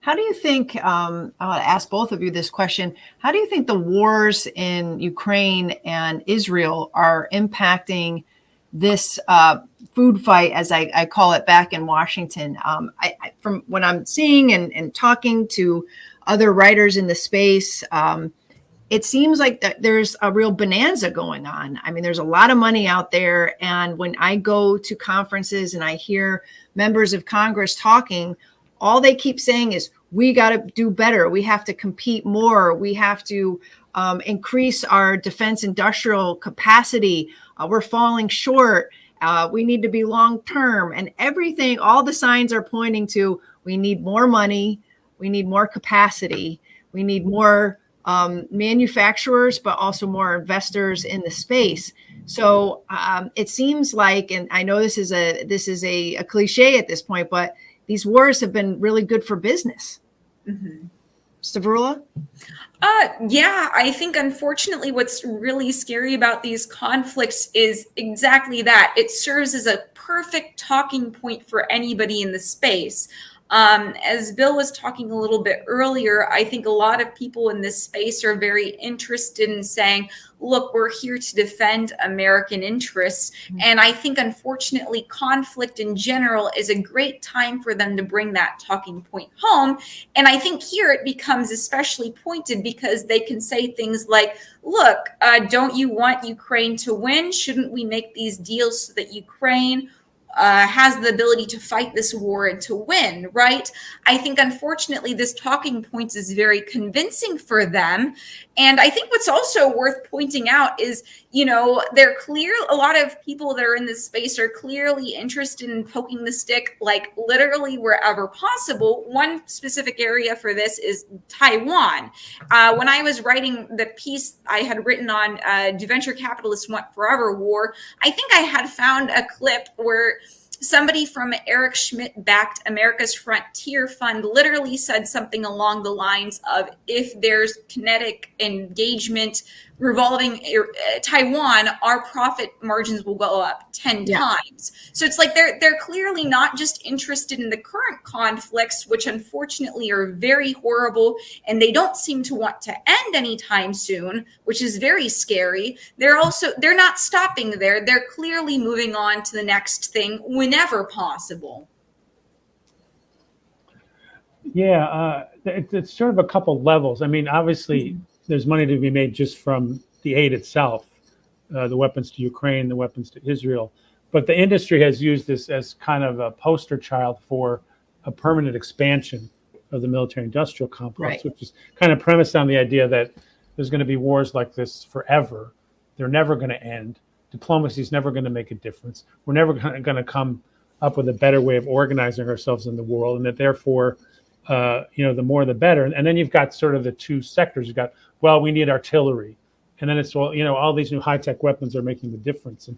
How do you think, I'll ask both of you this question, how do you think the wars in Ukraine and Israel are impacting this food fight, as I call it, back in Washington? From what I'm seeing and talking to other writers in the space, it seems like that there's a real bonanza going on. I mean, there's a lot of money out there. And when I go to conferences and I hear members of Congress talking, all they keep saying is, we got to do better. We have to compete more. We have to increase our defense industrial capacity. We're falling short. We need to be long term. And everything, all the signs are pointing to we need more money. We need more capacity. We need more manufacturers, but also more investors in the space. So it seems like, and I know this is a cliche at this point, but these wars have been really good for business. Mm-hmm. Stavroula? Yeah, I think unfortunately what's really scary about these conflicts is exactly that. It serves as a perfect talking point for anybody in the space. As Bill was talking a little bit earlier, I think a lot of people in this space are very interested in saying, look, we're here to defend American interests. And I think, unfortunately, conflict in general is a great time for them to bring that talking point home. And I think here it becomes especially pointed because they can say things like, look, don't you want Ukraine to win? Shouldn't we make these deals so that Ukraine has the ability to fight this war and to win, right? I think, unfortunately, this talking point is very convincing for them. And I think what's also worth pointing out is, they're clear. A lot of people that are in this space are clearly interested in poking the stick, like literally wherever possible. One specific area for this is Taiwan. When I was writing the piece I had written on Do Venture Capitalists Want Forever War, I think I had found a clip where somebody from Eric Schmidt-backed America's Frontier Fund literally said something along the lines of, if there's kinetic engagement revolving Taiwan, our profit margins will go up 10 times. So it's like they're clearly not just interested in the current conflicts, which unfortunately are very horrible, and they don't seem to want to end anytime soon, which is very scary. They're not stopping there. They're clearly moving on to the next thing whenever possible. Yeah, it's sort of a couple levels. I mean, obviously, there's money to be made just from the aid itself, the weapons to Ukraine, the weapons to Israel. But the industry has used this as kind of a poster child for a permanent expansion of the military-industrial complex, which is kind of premised on the idea that there's going to be wars like this forever. They're never going to end. Diplomacy is never going to make a difference. We're never going to come up with a better way of organizing ourselves in the world, and that therefore, the more the better. And then you've got sort of the two sectors. You've got, well, we need artillery. And then it's, well, all these new high-tech weapons are making the difference. And,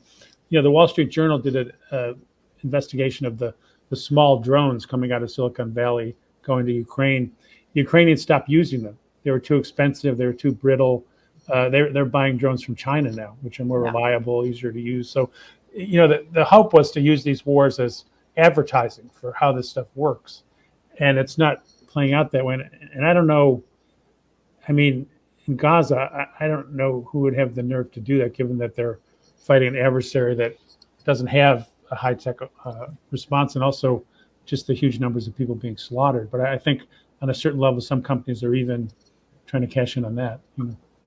the Wall Street Journal did an investigation of the small drones coming out of Silicon Valley going to Ukraine. The Ukrainians stopped using them. They were too expensive. They were too brittle. They're buying drones from China now, which are more reliable, easier to use. So, the hope was to use these wars as advertising for how this stuff works. And it's not playing out that way. And I don't know, I mean, in Gaza, I don't know who would have the nerve to do that, given that they're fighting an adversary that doesn't have a high-tech response, and also just the huge numbers of people being slaughtered. But I think on a certain level, some companies are even trying to cash in on that.